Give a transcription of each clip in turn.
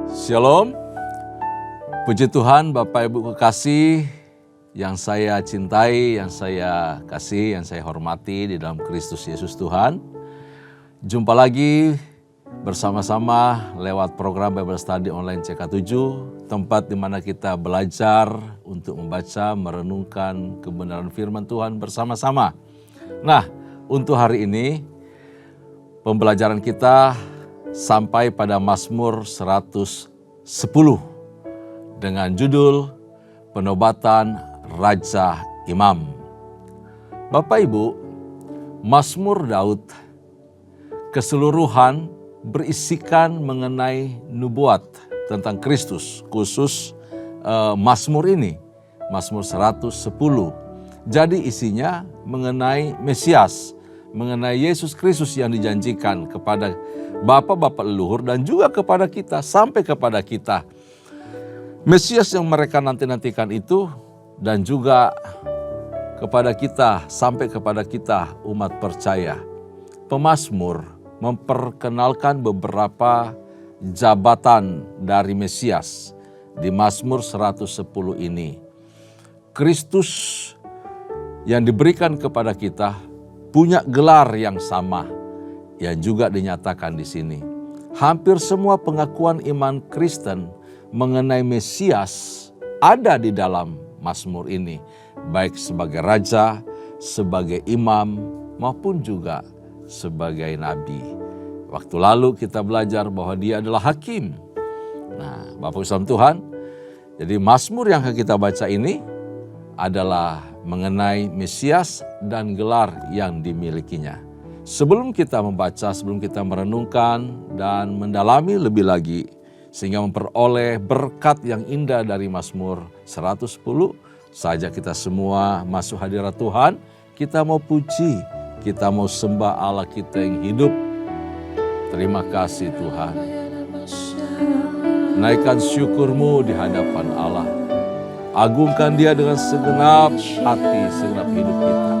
Shalom, puji Tuhan Bapak Ibu kekasih yang saya cintai, yang saya kasih, yang saya hormati di dalam Kristus Yesus Tuhan. Jumpa lagi bersama-sama lewat program Bible Study Online CK7, tempat di mana kita belajar untuk membaca, merenungkan kebenaran firman Tuhan bersama-sama. Nah, untuk hari ini pembelajaran kita sampai pada Mazmur 110 dengan judul Penobatan Raja Imam. Bapak Ibu, Mazmur Daud keseluruhan berisikan mengenai nubuat tentang Kristus, khusus Mazmur ini, Mazmur 110. Jadi isinya mengenai Mesias, mengenai Yesus Kristus yang dijanjikan kepada bapak-bapak leluhur dan juga kepada kita, sampai kepada kita. Mesias yang mereka nanti-nantikan itu dan juga kepada kita, sampai kepada kita umat percaya. Pemazmur memperkenalkan beberapa jabatan dari Mesias di Mazmur 110 ini. Kristus yang diberikan kepada kita punya gelar yang sama yang juga dinyatakan di sini. Hampir semua pengakuan iman Kristen mengenai Mesias ada di dalam Mazmur ini, baik sebagai raja, sebagai imam, maupun juga sebagai nabi. Waktu lalu kita belajar bahwa dia adalah hakim. Nah, Bapak Ibu Tuhan, jadi Mazmur yang kita baca ini adalah mengenai Mesias dan gelar yang dimilikinya. Sebelum kita membaca, sebelum kita merenungkan dan mendalami lebih lagi, sehingga memperoleh berkat yang indah dari Mazmur 110, saja kita semua masuk hadirat Tuhan, kita mau puji, kita mau sembah Allah kita yang hidup. Terima kasih Tuhan. Naikkan syukurmu di hadapan Allah. Agungkan Dia dengan segenap hati, segenap hidup kita.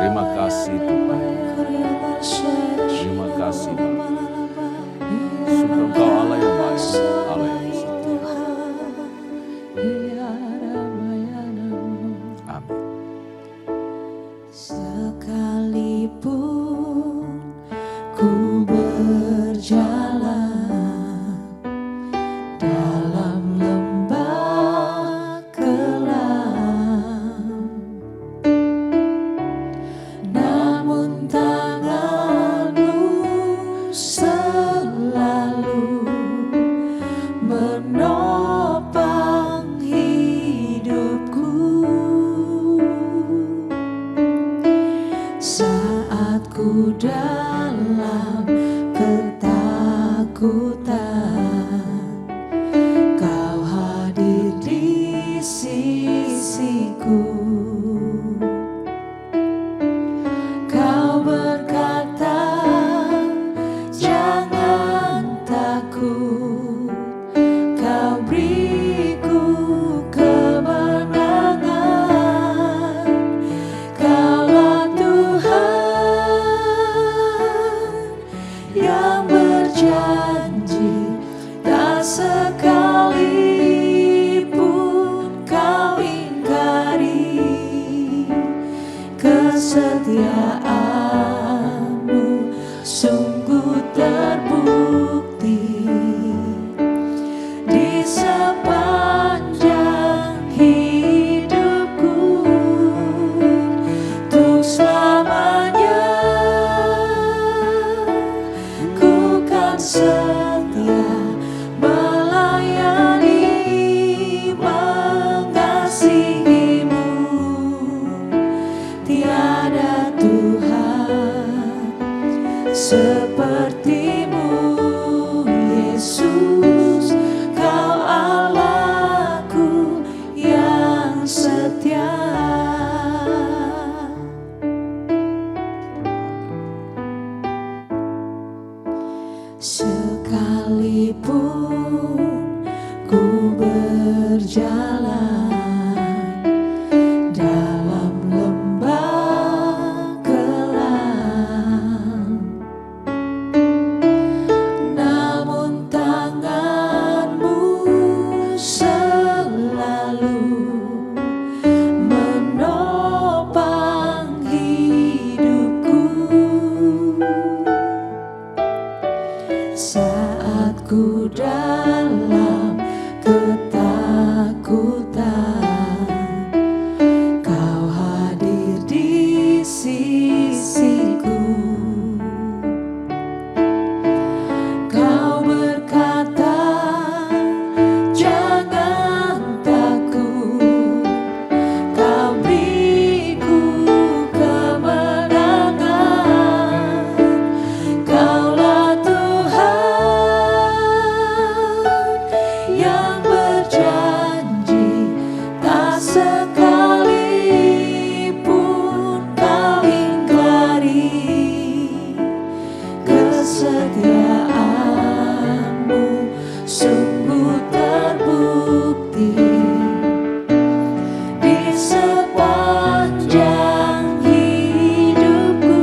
Terima kasih Tuhan. Terima kasih Bapa. Sungguh Engkau Allah yang baik, Allah yang setia. Amin. Sekalipun ku berjalan dalam lembah kelam, namun tangan-Mu selalu menopang hidupku. Saat ku dalam ketakutan, Kau hadir di sisiku. Kau berkata, jangan takut, Kau beriku kemenangan. Kaulah Tuhan yang berjanji, tak sekalipun Kau ingkari. Kesetiaan-Mu sungguh terbukti di sepanjang hidupku. Untuk selamanya ku kan setia melayani, mengasihi-Mu. Tiada Tuhan seperti-Mu, Yesus. Kau Allahku yang setia. Sekalipun ku berjalan dalam lembah kelam, namun saat ku dalam ketakutan, Kau hadir di sisiku. Kau berkata, jangan takut, Kau beriku kemenangan. Kaulah Tuhan yang berjanji, tak sekalipun Kau ingkari. Kesetiaanmu sungguh terbukti di sepanjang hidupku,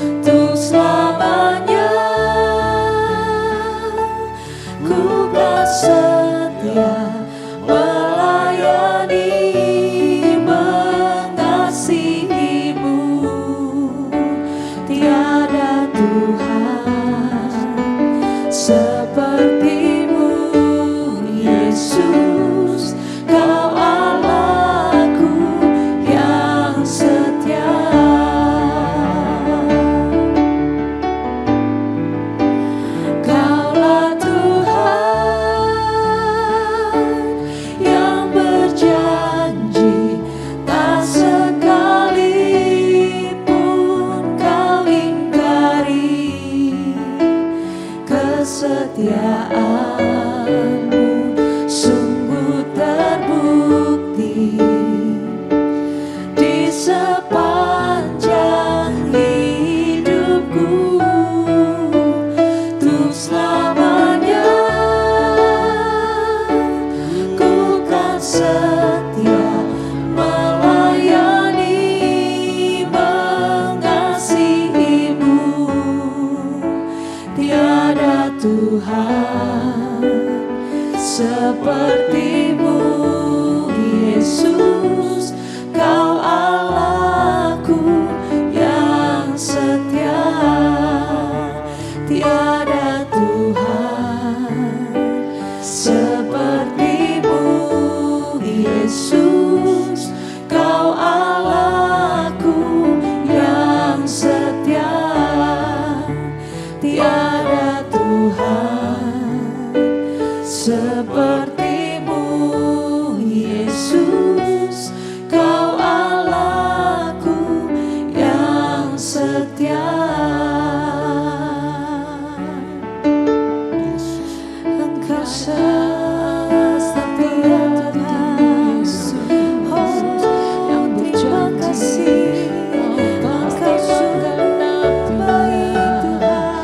untuk selamanya ku kan setia melayani, mengasihimu. Tiada Tuhan sepertimu, Yesus. Kau Allahku yang setia. Kaulah Tuhan yang berjanji, tak sekalipun Kau ingkari. Kesetiaanmu sungguh terbukti di sepanjang hidupku, untuk selamanya ku kan setia melayani, mengasihimu. Tiada Tuhan sepertimu, Yesus. Kau Allahku yang setia. Tiada Tuhan sepertimu, Yesus. Kau Allahku yang setia. Tiada Tuhan sepertimu, Yesus. Kau Allahku yang setia. Engkau setia Tuhan, oh yang terima kasih. Engkau sungguh baik Tuhan,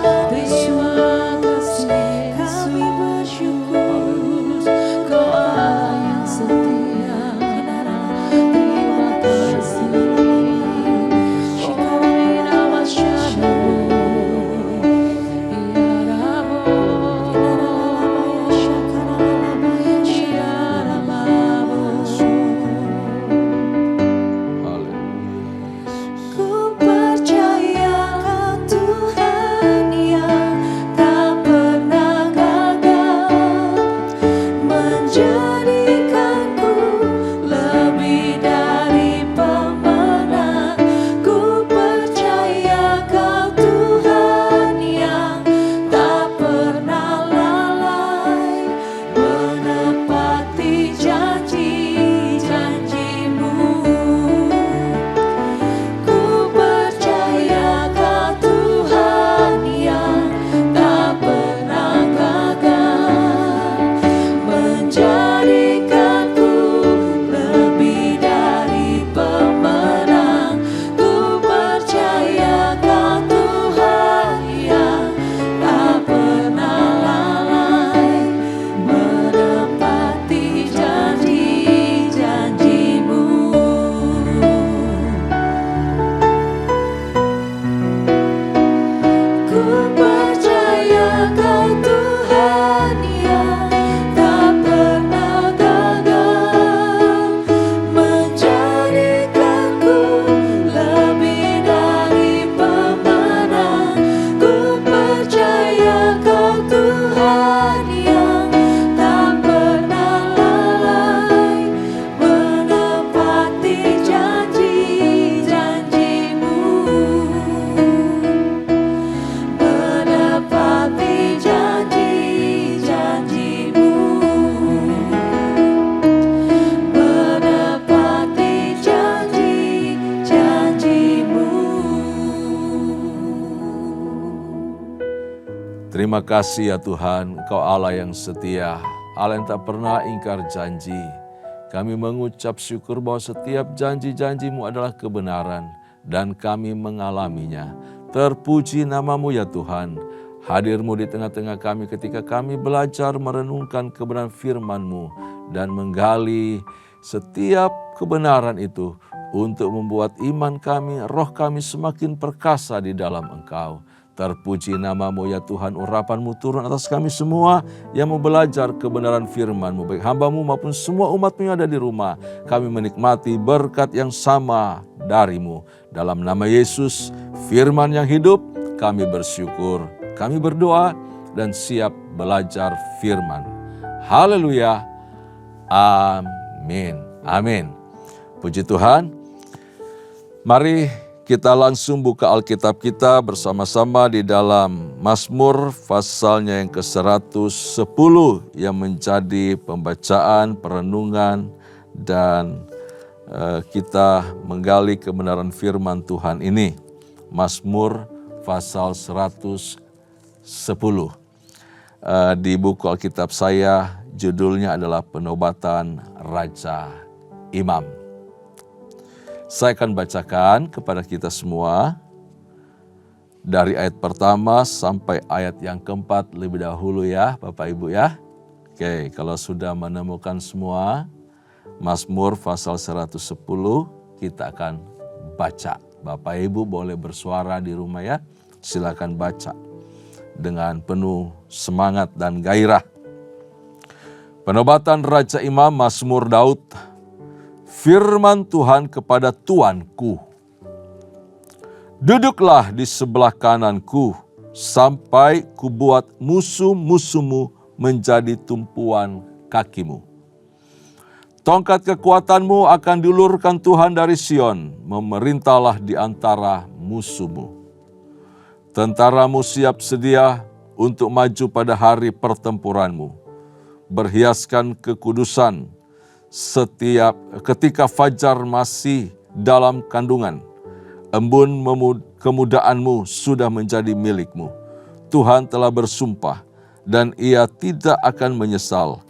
Terima kasih ya Tuhan, Engkau Allah yang setia, Allah yang tak pernah ingkar janji. Kami mengucap syukur bahwa setiap janji-janji-Mu adalah kebenaran dan kami mengalaminya. Terpuji nama-Mu ya Tuhan. Hadir-Mu di tengah-tengah kami ketika kami belajar merenungkan kebenaran firman-Mu dan menggali setiap kebenaran itu untuk membuat iman kami, roh kami semakin perkasa di dalam Engkau. Terpuji nama-Mu ya Tuhan, urapan-Mu turun atas kami semua yang mau belajar kebenaran firman-Mu. Baik hamba-Mu maupun semua umat-Mu yang ada di rumah. Kami menikmati berkat yang sama dari-Mu. Dalam nama Yesus, firman yang hidup, kami bersyukur, kami berdoa dan siap belajar firman. Haleluya. Amin. Amin. Puji Tuhan. Mari kita langsung buka Alkitab kita bersama-sama di dalam Mazmur pasalnya yang ke-110 yang menjadi pembacaan, perenungan, dan kita menggali kebenaran firman Tuhan ini. Mazmur pasal 110. Di buku Alkitab saya judulnya adalah Penobatan Raja Imam. Saya akan bacakan kepada kita semua dari ayat pertama sampai ayat yang keempat lebih dahulu ya Bapak Ibu ya. Oke, kalau sudah menemukan semua Mazmur pasal 110 kita akan baca. Bapak Ibu boleh bersuara di rumah ya. Silakan baca dengan penuh semangat dan gairah. Penobatan Raja Imam, Mazmur Daud. Firman Tuhan kepada Tuanku, duduklah di sebelah kananku, sampai kubuat musuh-musuhmu menjadi tumpuan kakimu. Tongkat kekuatanmu akan diulurkan Tuhan dari Sion, memerintahlah di antara musuhmu. Tentaramu siap sedia untuk maju pada hari pertempuranmu, berhiaskan kekudusan, ketika fajar masih dalam kandungan, embun kemudaanmu sudah menjadi milikmu. Tuhan telah bersumpah dan Ia tidak akan menyesal.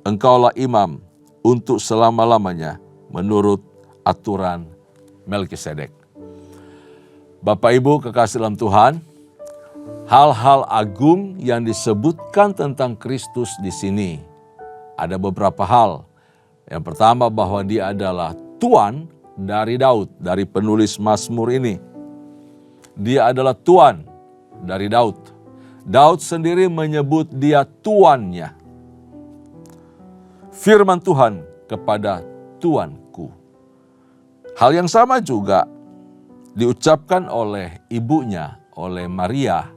Engkaulah imam untuk selama-lamanya menurut aturan Melkisedek. Bapak Ibu kekasih dalam Tuhan, hal-hal agung yang disebutkan tentang Kristus di sini ada beberapa hal. Yang pertama bahwa Dia adalah Tuan dari Daud, dari penulis Mazmur ini. Dia adalah Tuan dari Daud. Daud sendiri menyebut Dia Tuannya. Firman Tuhan kepada Tuanku. Hal yang sama juga diucapkan oleh ibunya, oleh Maria,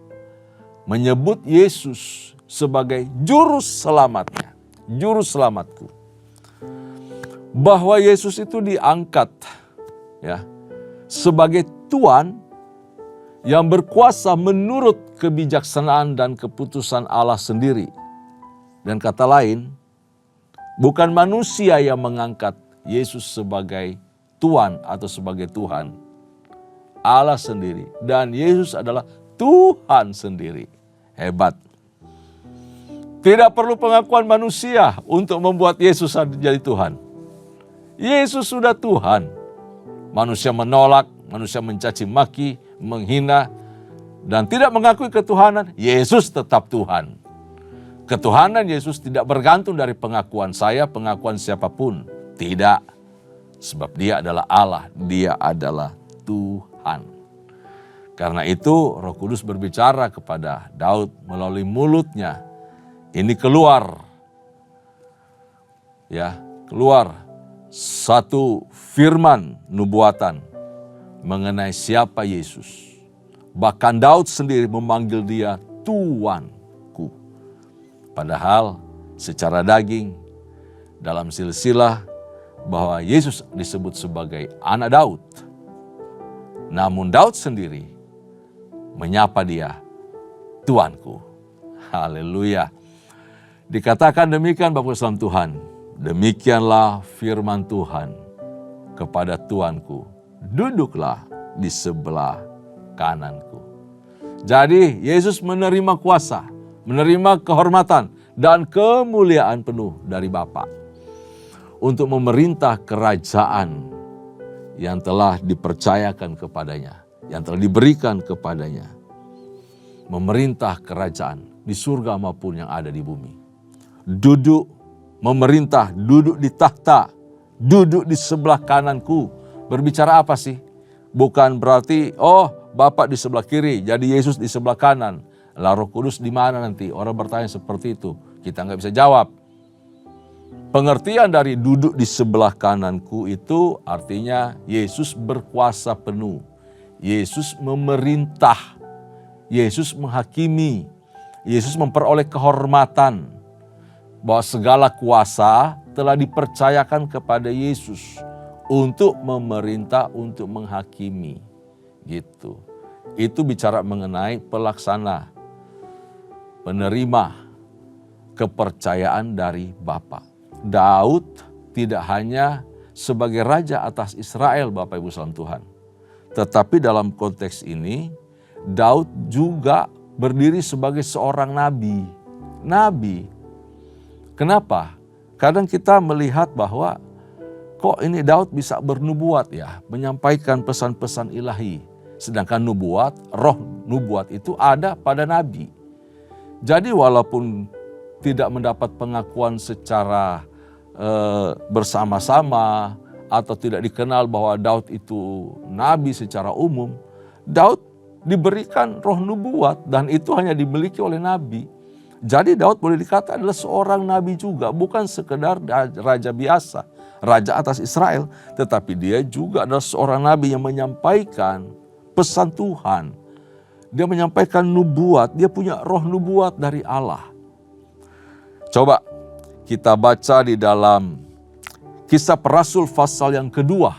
menyebut Yesus sebagai juru selamatnya, juru selamatku. Bahwa Yesus itu diangkat ya sebagai Tuan yang berkuasa menurut kebijaksanaan dan keputusan Allah sendiri. Dan kata lain, bukan manusia yang mengangkat Yesus sebagai Tuan atau sebagai Tuhan. Allah sendiri, dan Yesus adalah Tuhan sendiri. Hebat. Tidak perlu pengakuan manusia untuk membuat Yesus jadi Tuhan. Yesus sudah Tuhan. Manusia menolak, manusia mencaci maki, menghina, dan tidak mengakui ketuhanan. Yesus tetap Tuhan. Ketuhanan Yesus tidak bergantung dari pengakuan saya, pengakuan siapapun. Tidak. Sebab Dia adalah Allah, Dia adalah Tuhan. Karena itu Roh Kudus berbicara kepada Daud melalui mulutnya. Ini keluar. Ya, keluar satu firman nubuatan mengenai siapa Yesus. Bahkan Daud sendiri memanggil Dia Tuanku. Padahal secara daging dalam silsilah bahwa Yesus disebut sebagai anak Daud. Namun Daud sendiri menyapa Dia Tuanku. Haleluya. Dikatakan demikian Bapak Islam Tuhan. Demikianlah firman Tuhan kepada Tuanku, duduklah di sebelah kananku. Jadi Yesus menerima kuasa, menerima kehormatan dan kemuliaan penuh dari Bapa untuk memerintah kerajaan yang telah dipercayakan kepadanya, yang telah diberikan kepadanya. Memerintah kerajaan di surga maupun yang ada di bumi. Duduk memerintah, duduk di tahta, duduk di sebelah kananku. Berbicara apa sih? Bukan berarti, Bapa di sebelah kiri, jadi Yesus di sebelah kanan. Lah Roh Kudus di mana nanti? Orang bertanya seperti itu. Kita nggak bisa jawab. Pengertian dari duduk di sebelah kananku itu artinya Yesus berkuasa penuh. Yesus memerintah. Yesus menghakimi. Yesus memperoleh kehormatan. Bahwa segala kuasa telah dipercayakan kepada Yesus untuk memerintah, untuk menghakimi. Gitu. Itu bicara mengenai pelaksana, penerima kepercayaan dari Bapa. Daud tidak hanya sebagai raja atas Israel, Bapak Ibu saudara Tuhan. Tetapi dalam konteks ini, Daud juga berdiri sebagai seorang nabi. Nabi. Kenapa? Kadang kita melihat bahwa kok ini Daud bisa bernubuat ya, menyampaikan pesan-pesan ilahi. Sedangkan nubuat, roh nubuat itu ada pada nabi. Jadi walaupun tidak mendapat pengakuan secara bersama-sama atau tidak dikenal bahwa Daud itu nabi secara umum, Daud diberikan roh nubuat dan itu hanya dimiliki oleh nabi. Jadi Daud boleh dikatakan adalah seorang nabi juga, bukan sekedar raja biasa, raja atas Israel, tetapi dia juga adalah seorang nabi yang menyampaikan pesan Tuhan. Dia menyampaikan nubuat, dia punya roh nubuat dari Allah. Coba kita baca di dalam Kisah Para Rasul pasal yang kedua.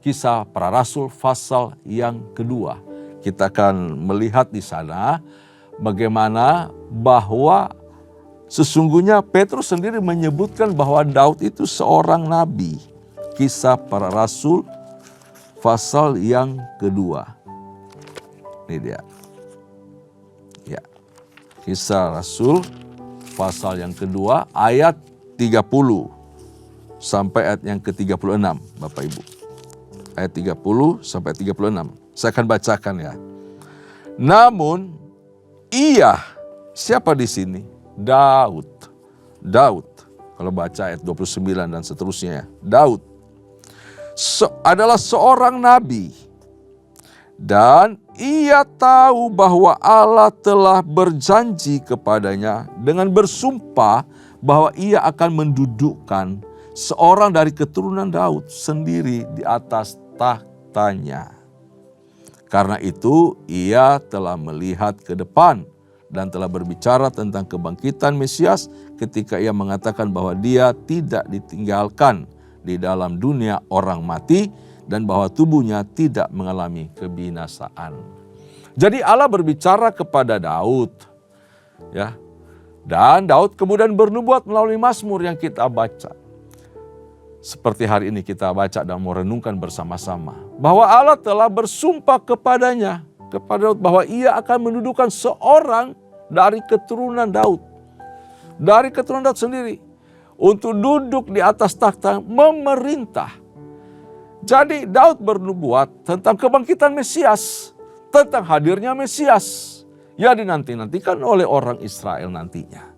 Kisah Para Rasul pasal yang kedua. Kita akan melihat di sana bagaimana bahwa sesungguhnya Petrus sendiri menyebutkan bahwa Daud itu seorang nabi. Kisah Para Rasul pasal yang kedua. Ini dia. Ya. Kisah Rasul pasal yang kedua ayat 30 sampai ayat yang ke-36, Bapak Ibu. Ayat 30 sampai 36. Saya akan bacakan ya. Namun ia, siapa di sini? Daud. Daud. Kalau baca ayat 29 dan seterusnya. Daud adalah seorang nabi. Dan ia tahu bahwa Allah telah berjanji kepadanya dengan bersumpah bahwa ia akan mendudukkan seorang dari keturunan Daud sendiri di atas tahtanya. Karena itu ia telah melihat ke depan dan telah berbicara tentang kebangkitan Mesias ketika ia mengatakan bahwa dia tidak ditinggalkan di dalam dunia orang mati dan bahwa tubuhnya tidak mengalami kebinasaan. Jadi Allah berbicara kepada Daud, ya. Dan Daud kemudian bernubuat melalui Mazmur yang kita baca. Seperti hari ini kita baca dan merenungkan bersama-sama. Bahwa Allah telah bersumpah kepadanya, kepada Daud, bahwa ia akan mendudukan seorang dari keturunan Daud. Dari keturunan Daud sendiri. Untuk duduk di atas takhta memerintah. Jadi Daud bernubuat tentang kebangkitan Mesias. Tentang hadirnya Mesias. Ya dinanti-nantikan oleh orang Israel nantinya.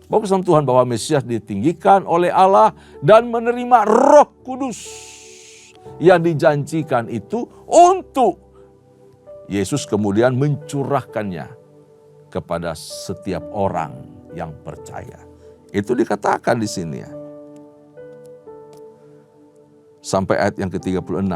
Bapak pesan Tuhan bahwa Mesias ditinggikan oleh Allah dan menerima Roh Kudus. Yang dijanjikan itu untuk Yesus kemudian mencurahkannya kepada setiap orang yang percaya. Itu dikatakan di sini ya. Sampai ayat yang ke-36.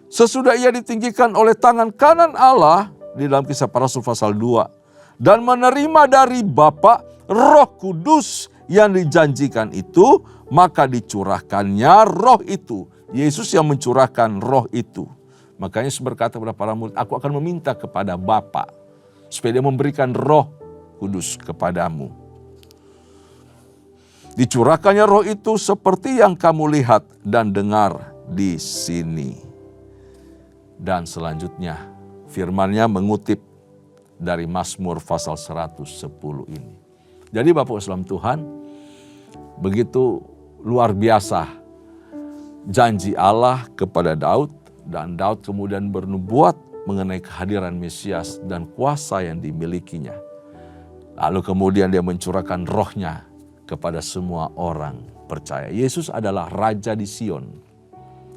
Sesudah ia ditinggikan oleh tangan kanan Allah di dalam Kisah Para Rasul pasal 2 dan menerima dari Bapa Roh Kudus yang dijanjikan itu, maka dicurahkannya roh itu. Yesus yang mencurahkan roh itu. Makanya Yesus berkata kepada para murid, aku akan meminta kepada Bapa supaya dia memberikan Roh Kudus kepadamu. Dicurahkannya roh itu seperti yang kamu lihat dan dengar di sini. Dan selanjutnya firman-Nya mengutip dari Mazmur pasal 110 ini. Jadi Bapak Islam Tuhan, begitu luar biasa janji Allah kepada Daud, dan Daud kemudian bernubuat mengenai kehadiran Mesias dan kuasa yang dimilikinya. Lalu kemudian dia mencurahkan rohnya kepada semua orang percaya. Yesus adalah Raja di Sion.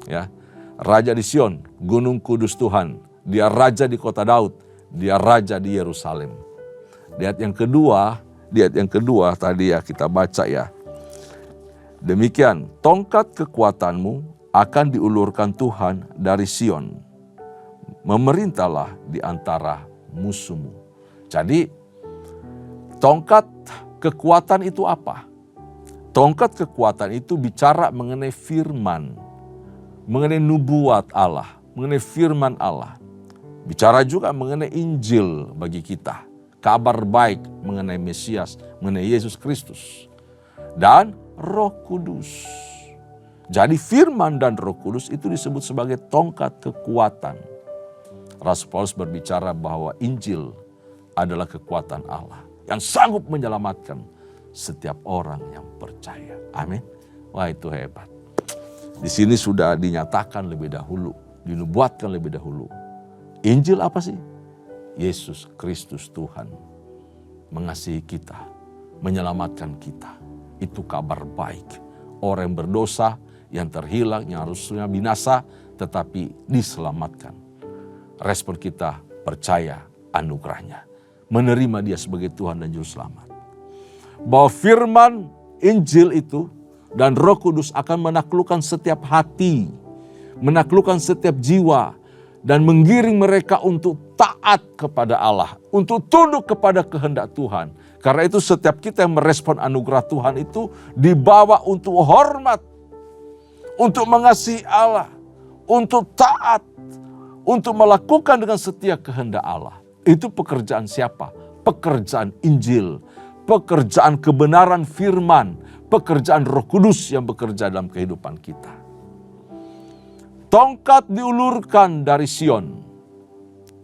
Ya, Raja di Sion, Gunung Kudus Tuhan. Dia Raja di kota Daud, dia Raja di Yerusalem. Di ayat yang kedua tadi ya kita baca ya. Demikian, tongkat kekuatanmu akan diulurkan Tuhan dari Sion. Memerintahlah di antara musuhmu. Jadi, tongkat kekuatan itu apa? Tongkat kekuatan itu bicara mengenai firman, mengenai nubuat Allah, mengenai firman Allah. Bicara juga mengenai Injil bagi kita, kabar baik mengenai Mesias, mengenai Yesus Kristus. Dan Roh Kudus. Jadi firman dan Roh Kudus itu disebut sebagai tongkat kekuatan. Rasul Paulus berbicara bahwa Injil adalah kekuatan Allah yang sanggup menyelamatkan setiap orang yang percaya. Amin. Wah, itu hebat. Di sini sudah dinyatakan lebih dahulu, dinubuatkan lebih dahulu. Injil apa sih? Yesus Kristus Tuhan mengasihi kita, menyelamatkan kita. Itu kabar baik. Orang yang berdosa, yang terhilang, yang harusnya binasa, tetapi diselamatkan. Respon kita percaya anugerahnya. Menerima dia sebagai Tuhan dan Juru Selamat. Bahwa firman Injil itu dan Roh Kudus akan menaklukkan setiap hati, menaklukkan setiap jiwa, dan menggiring mereka untuk taat kepada Allah, untuk tunduk kepada kehendak Tuhan. Karena itu setiap kita yang merespon anugerah Tuhan itu dibawa untuk hormat, untuk mengasihi Allah, untuk taat, untuk melakukan dengan setia kehendak Allah. Itu pekerjaan siapa? Pekerjaan Injil, pekerjaan kebenaran firman, pekerjaan Roh Kudus yang bekerja dalam kehidupan kita. Tongkat diulurkan dari Sion.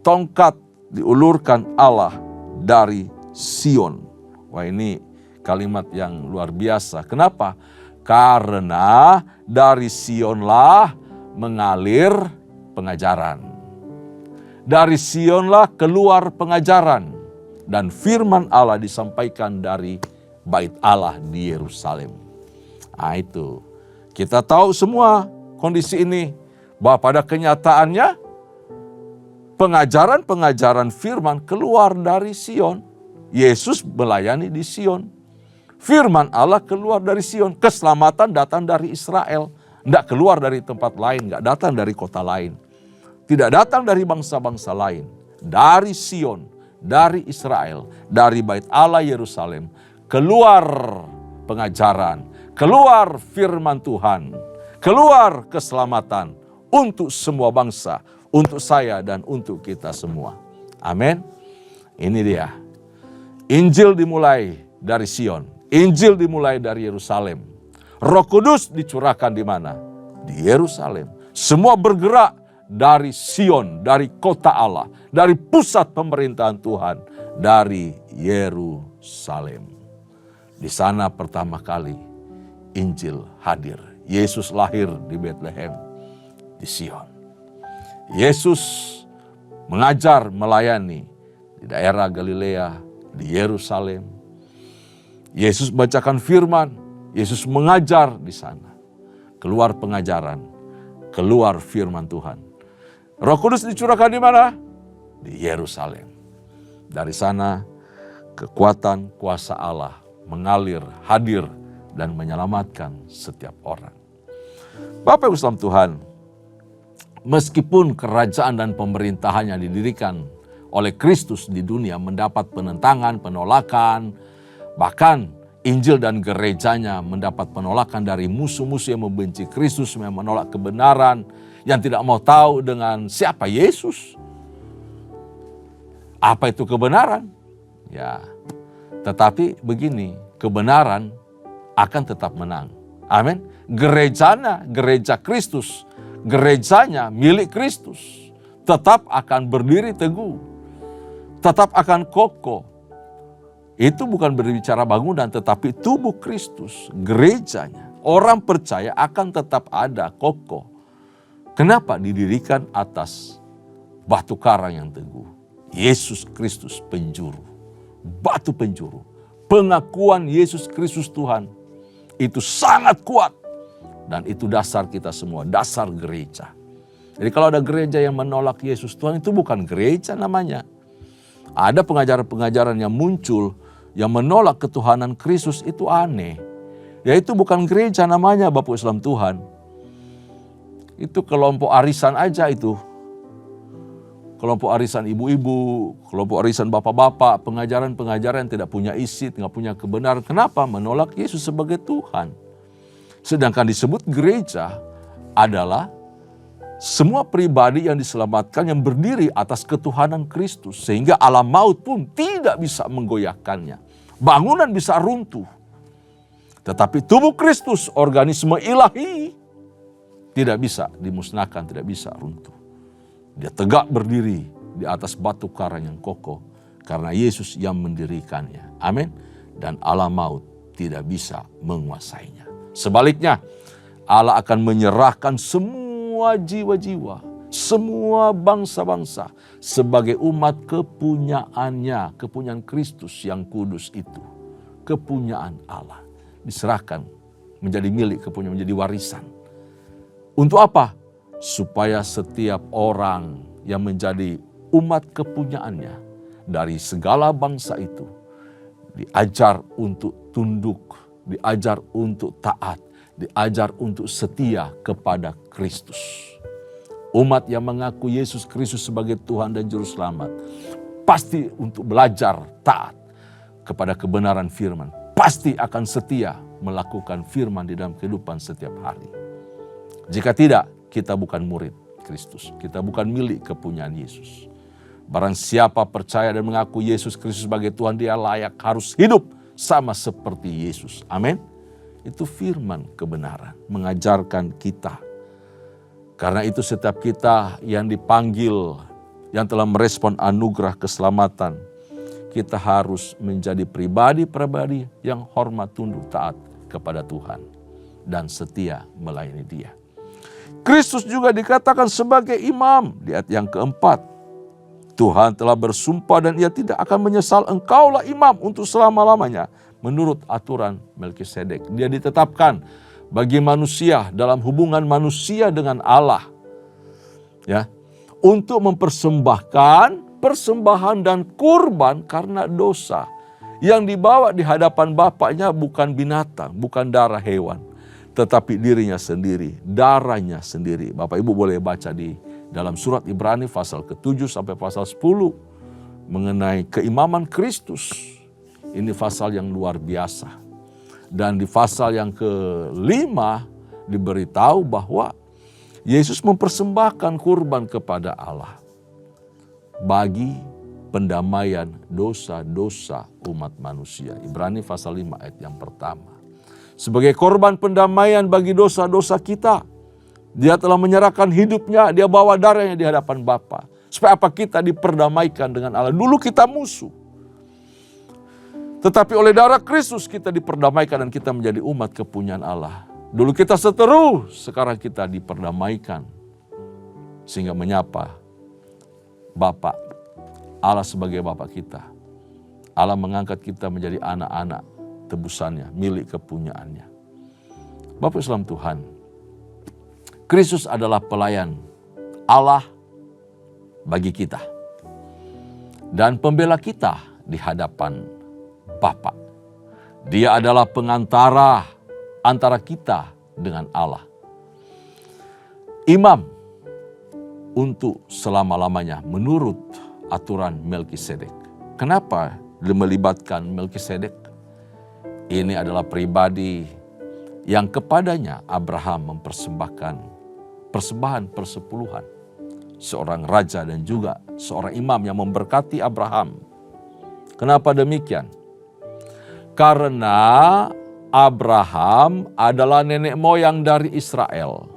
Tongkat diulurkan Allah dari Sion. Wah, ini kalimat yang luar biasa. Kenapa? Karena dari Sionlah mengalir pengajaran. Dari Sionlah keluar pengajaran. Dan firman Allah disampaikan dari bait Allah di Yerusalem. Nah itu. Kita tahu semua kondisi ini. Bahwa pada kenyataannya pengajaran-pengajaran firman keluar dari Sion. Yesus melayani di Sion. Firman Allah keluar dari Sion. Keselamatan datang dari Israel. Tidak keluar dari tempat lain. Tidak datang dari kota lain. Tidak datang dari bangsa-bangsa lain. Dari Sion. Dari Israel. Dari bait Allah Yerusalem. Keluar pengajaran. Keluar firman Tuhan. Keluar keselamatan. Untuk semua bangsa, untuk saya dan untuk kita semua. Amin. Ini dia. Injil dimulai dari Sion. Injil dimulai dari Yerusalem. Roh Kudus dicurahkan di mana? Di Yerusalem. Semua bergerak dari Sion, dari kota Allah, dari pusat pemerintahan Tuhan, dari Yerusalem. Di sana pertama kali Injil hadir. Yesus lahir di Bethlehem. Di Sion. Yesus mengajar, melayani di daerah Galilea, di Yerusalem. Yesus bacakan firman, Yesus mengajar di sana. Keluar pengajaran, keluar firman Tuhan. Roh Kudus dicurahkan di mana? Di Yerusalem. Dari sana kekuatan kuasa Allah mengalir, hadir dan menyelamatkan setiap orang. Bapak Ibu Islam Tuhan, meskipun kerajaan dan pemerintahannya didirikan oleh Kristus di dunia mendapat penentangan, penolakan, bahkan Injil dan gerejanya mendapat penolakan dari musuh-musuh yang membenci Kristus, yang menolak kebenaran, yang tidak mau tahu dengan siapa Yesus. Apa itu kebenaran? Ya, tetapi begini, kebenaran akan tetap menang. Amin. Gerejanya, gereja Kristus, gerejanya milik Kristus tetap akan berdiri teguh tetap akan kokoh. Itu bukan berbicara bangunan, tetapi tubuh Kristus, gerejanya. Orang percaya akan tetap ada kokoh. Kenapa? Didirikan atas batu karang yang teguh. Yesus Kristus penjuru, batu penjuru. Pengakuan Yesus Kristus Tuhan itu sangat kuat. Dan itu dasar kita semua, dasar gereja. Jadi kalau ada gereja yang menolak Yesus Tuhan, itu bukan gereja namanya. Ada pengajaran-pengajaran yang muncul yang menolak ketuhanan Kristus, itu aneh. Ya itu bukan gereja namanya, Bapak Islam Tuhan. Itu kelompok arisan aja itu. Kelompok arisan ibu-ibu, kelompok arisan bapak-bapak, pengajaran-pengajaran yang tidak punya isi, tidak punya kebenaran. Kenapa? Menolak Yesus sebagai Tuhan. Sedangkan disebut gereja adalah semua pribadi yang diselamatkan yang berdiri atas ketuhanan Kristus. Sehingga alam maut pun tidak bisa menggoyahkannya. Bangunan bisa runtuh. Tetapi tubuh Kristus, organisme ilahi, tidak bisa dimusnahkan, tidak bisa runtuh. Dia tegak berdiri di atas batu karang yang kokoh. Karena Yesus yang mendirikannya. Amin. Dan alam maut tidak bisa menguasainya. Sebaliknya, Allah akan menyerahkan semua jiwa-jiwa, semua bangsa-bangsa sebagai umat kepunyaannya, kepunyaan Kristus yang kudus itu. Kepunyaan Allah diserahkan menjadi milik, kepunyaan, menjadi warisan. Untuk apa? Supaya setiap orang yang menjadi umat kepunyaannya dari segala bangsa itu diajar untuk tunduk, diajar untuk taat, diajar untuk setia kepada Kristus. Umat yang mengaku Yesus Kristus sebagai Tuhan dan Juru Selamat pasti untuk belajar taat kepada kebenaran firman. Pasti akan setia melakukan firman di dalam kehidupan setiap hari. Jika tidak, kita bukan murid Kristus. Kita bukan milik kepunyaan Yesus. Barang siapa percaya dan mengaku Yesus Kristus sebagai Tuhan, dia layak harus hidup sama seperti Yesus. Amin. Itu firman kebenaran, mengajarkan kita. Karena itu setiap kita yang dipanggil, yang telah merespon anugerah keselamatan, kita harus menjadi pribadi-pribadi yang hormat, tunduk, taat kepada Tuhan. Dan setia melayani Dia. Kristus juga dikatakan sebagai imam di ayat yang keempat. Tuhan telah bersumpah dan Ia tidak akan menyesal, engkaulah imam untuk selama-lamanya. Menurut aturan Melkisedek, dia ditetapkan bagi manusia dalam hubungan manusia dengan Allah, ya, untuk mempersembahkan persembahan dan kurban karena dosa yang dibawa di hadapan Bapaknya bukan binatang, bukan darah hewan, tetapi dirinya sendiri, darahnya sendiri. Bapak Ibu boleh baca di dalam surat Ibrani pasal ke-7 sampai pasal 10 mengenai keimaman Kristus. Ini pasal yang luar biasa. Dan di pasal yang ke-5 diberitahu bahwa Yesus mempersembahkan kurban kepada Allah bagi pendamaian dosa-dosa umat manusia. Ibrani pasal 5 ayat yang pertama. Sebagai korban pendamaian bagi dosa-dosa kita, Dia telah menyerahkan hidupnya, Dia bawa darahnya di hadapan Bapa. Supaya apa? Kita diperdamaikan dengan Allah. Dulu kita musuh. Tetapi oleh darah Kristus kita diperdamaikan dan kita menjadi umat kepunyaan Allah. Dulu kita seteru, sekarang kita diperdamaikan. Sehingga menyapa Bapa, Allah sebagai Bapa kita. Allah mengangkat kita menjadi anak-anak tebusannya, milik kepunyaannya. Bapak Islam Tuhan, Kristus adalah pelayan Allah bagi kita. Dan pembela kita di hadapan Bapa. Dia adalah pengantara antara kita dengan Allah. Imam untuk selama-lamanya menurut aturan Melkisedek. Kenapa melibatkan Melkisedek? Ini adalah pribadi yang kepadanya Abraham mempersembahkan persembahan persepuluhan. Seorang raja dan juga seorang imam yang memberkati Abraham. Kenapa demikian? Karena Abraham adalah nenek moyang dari Israel.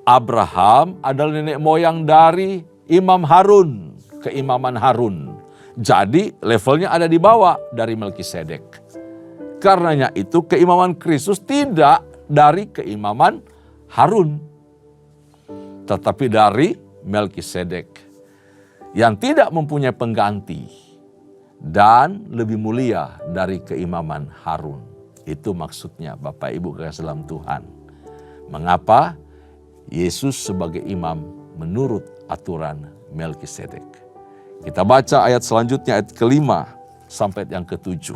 Abraham adalah nenek moyang dari Imam Harun, keimaman Harun. Jadi levelnya ada di bawah dari Melkisedek. Karenanya itu keimaman Kristus tidak dari keimaman Harun, tetapi dari Melkisedek yang tidak mempunyai pengganti dan lebih mulia dari keimaman Harun. Itu maksudnya Bapak Ibu kekasih dalam Tuhan. Mengapa Yesus sebagai imam menurut aturan Melkisedek? Kita baca ayat selanjutnya, ayat ke-5 sampai yang ke-7.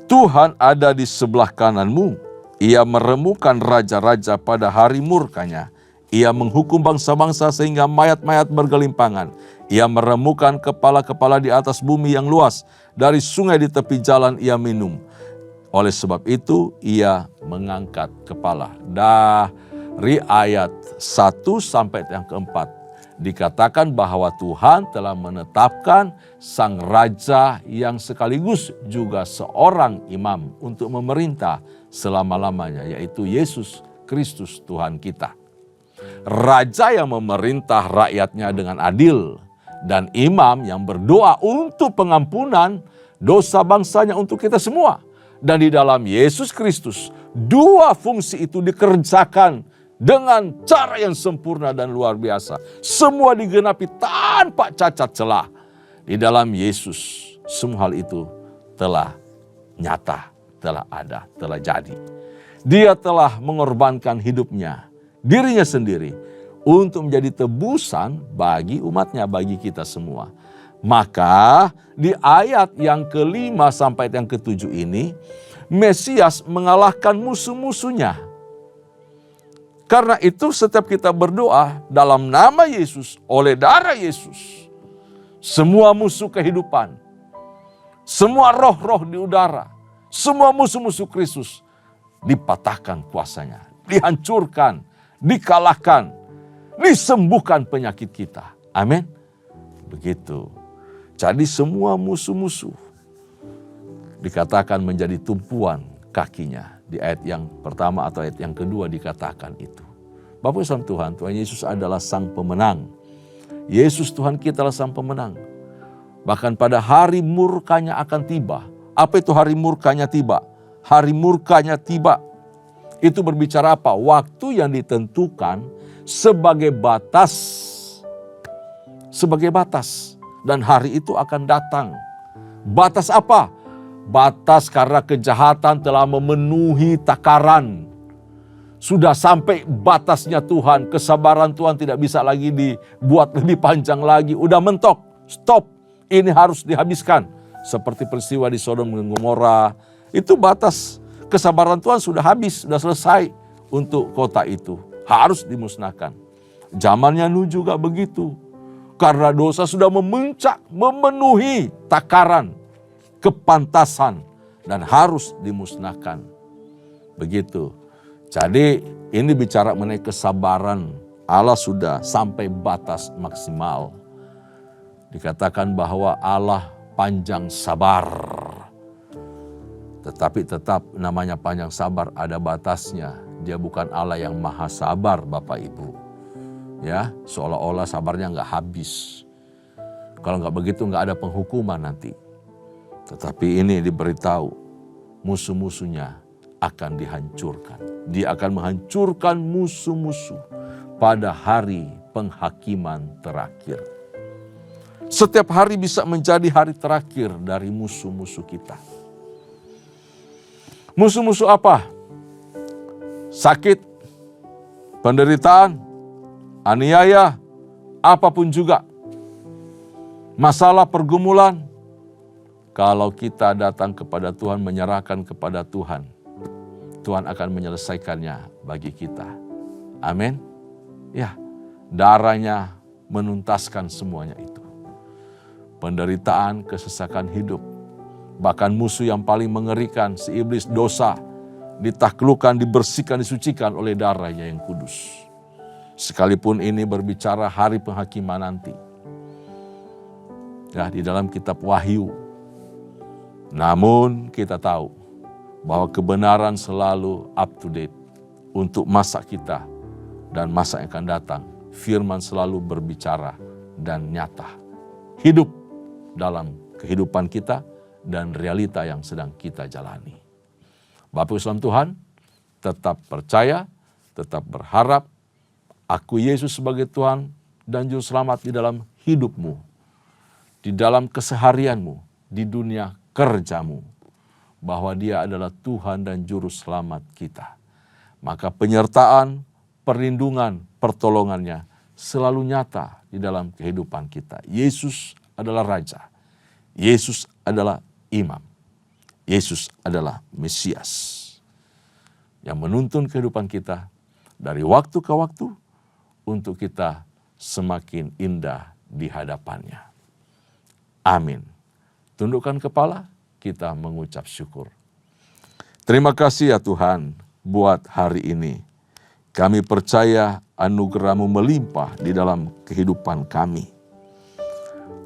Tuhan ada di sebelah kananmu, ia meremukkan raja-raja pada hari murkanya. Ia menghukum bangsa-bangsa sehingga mayat-mayat bergelimpangan. Ia meremukkan kepala-kepala di atas bumi yang luas. Dari sungai di tepi jalan ia minum. Oleh sebab itu ia mengangkat kepala. Dari ayat 1 sampai yang ke-4. Dikatakan bahwa Tuhan telah menetapkan sang raja yang sekaligus juga seorang imam untuk memerintah selama-lamanya, yaitu Yesus Kristus Tuhan kita. Raja yang memerintah rakyatnya dengan adil dan imam yang berdoa untuk pengampunan dosa bangsanya untuk kita semua. Dan di dalam Yesus Kristus, dua fungsi itu dikerjakan dengan cara yang sempurna dan luar biasa. Semua digenapi tanpa cacat celah. Di dalam Yesus, semua hal itu telah nyata, telah ada, telah jadi. Dia telah mengorbankan hidupnya, dirinya sendiri, untuk menjadi tebusan bagi umatnya, bagi kita semua. Maka di ayat yang ke-5 sampai yang ke-7 ini, Mesias mengalahkan musuh-musuhnya. Karena itu setiap kita berdoa dalam nama Yesus, oleh darah Yesus, semua musuh kehidupan, semua roh-roh di udara, semua musuh-musuh Kristus dipatahkan kuasanya, dihancurkan, dikalahkan, disembuhkan penyakit kita. Amin. Begitu. Jadi semua musuh-musuh dikatakan menjadi tumpuan kakinya. Di ayat yang pertama atau ayat yang kedua dikatakan itu. Bapak Ibu Tuhan, Tuhan Yesus adalah sang pemenang. Yesus Tuhan kita adalah sang pemenang. Bahkan pada hari murkanya akan tiba. Apa itu hari murkanya tiba? Hari murkanya tiba. Itu berbicara apa? Waktu yang ditentukan sebagai batas. Sebagai batas. Dan hari itu akan datang. Batas apa? Batas karena kejahatan telah memenuhi takaran. Sudah sampai batasnya Tuhan. Kesabaran Tuhan tidak bisa lagi dibuat lebih panjang lagi. Udah mentok. Stop. Ini harus dihabiskan. Seperti peristiwa di Sodom dan Gomora. Itu batas. Kesabaran Tuhan sudah habis. Sudah selesai untuk kota itu. Harus dimusnahkan. Zamannya Nuh juga begitu. Karena dosa sudah memuncak. Memenuhi takaran. Kepantasan. Dan harus dimusnahkan. Begitu. Jadi ini bicara mengenai kesabaran. Allah sudah sampai batas maksimal. Dikatakan bahwa Allah panjang sabar. Tetapi tetap namanya panjang sabar ada batasnya. Dia bukan Allah yang maha sabar Bapak Ibu. Ya, seolah-olah sabarnya nggak habis. Kalau nggak begitu nggak ada penghukuman nanti. Tetapi ini diberitahu musuh-musuhnya akan dihancurkan. Dia akan menghancurkan musuh-musuh pada hari penghakiman terakhir. Setiap hari bisa menjadi hari terakhir dari musuh-musuh kita. Musuh-musuh apa? Sakit, penderitaan, aniaya, apapun juga. Masalah pergumulan. Kalau kita datang kepada Tuhan, menyerahkan kepada Tuhan, Tuhan akan menyelesaikannya bagi kita. Amin. Ya, darahnya menuntaskan semuanya itu. Penderitaan, kesesakan hidup. Bahkan musuh yang paling mengerikan, si iblis dosa, ditaklukkan, dibersihkan, disucikan oleh darahnya yang kudus. Sekalipun ini berbicara hari penghakiman nanti. Ya, di dalam kitab Wahyu. Namun kita tahu bahwa kebenaran selalu up to date untuk masa kita dan masa yang akan datang. Firman selalu berbicara dan nyata. Hidup dalam kehidupan kita dan realita yang sedang kita jalani. Bapak Islam Tuhan, tetap percaya, tetap berharap, akui Yesus sebagai Tuhan dan Juru Selamat di dalam hidupmu, di dalam keseharianmu, di dunia kerjamu, bahwa Dia adalah Tuhan dan Juru Selamat kita. Maka penyertaan, perlindungan, pertolongannya selalu nyata di dalam kehidupan kita. Yesus adalah Raja. Yesus adalah Imam. Yesus adalah Mesias yang menuntun kehidupan kita dari waktu ke waktu untuk kita semakin indah di hadapannya. Amin. Tundukkan kepala, kita mengucap syukur. Terima kasih ya Tuhan buat hari ini. Kami percaya anugerah-Mu melimpah di dalam kehidupan kami.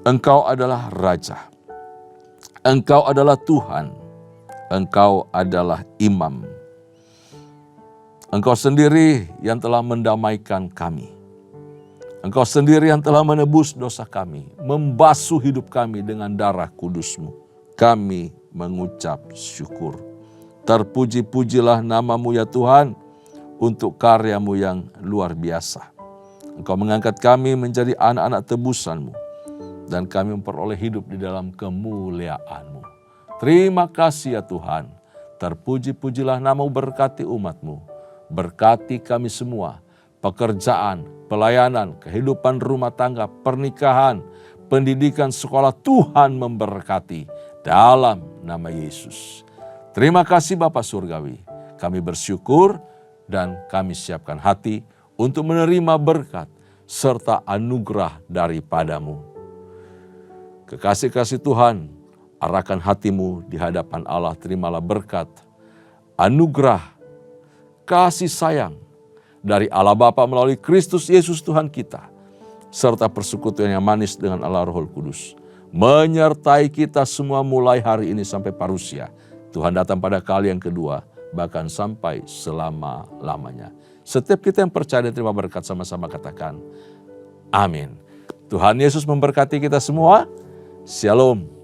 Engkau adalah Raja. Engkau adalah Tuhan. Engkau adalah Imam. Engkau sendiri yang telah mendamaikan kami. Engkau sendiri yang telah menebus dosa kami, membasuh hidup kami dengan darah kudus-Mu. Kami mengucap syukur. Terpuji-pujilah nama-Mu ya Tuhan untuk karya-Mu yang luar biasa. Engkau mengangkat kami menjadi anak-anak tebusan-Mu dan kami memperoleh hidup di dalam kemuliaan-Mu. Terima kasih ya Tuhan. Terpuji-pujilah nama-Mu, berkati umat-Mu. Berkati kami semua, pekerjaan, pelayanan, kehidupan rumah tangga, pernikahan, pendidikan, sekolah, Tuhan memberkati dalam nama Yesus. Terima kasih Bapa Surgawi. Kami bersyukur dan kami siapkan hati untuk menerima berkat serta anugerah daripada-Mu. Kekasih-kasih Tuhan, arahkan hatimu di hadapan Allah, terimalah berkat, anugerah, kasih sayang dari Allah Bapa melalui Kristus Yesus Tuhan kita, serta persekutuan yang manis dengan Allah Roh Kudus, menyertai kita semua mulai hari ini sampai parusia. Tuhan datang pada kali yang kedua, bahkan sampai selama-lamanya. Setiap kita yang percaya dan terima berkat sama-sama katakan, amin. Tuhan Yesus memberkati kita semua. Shalom.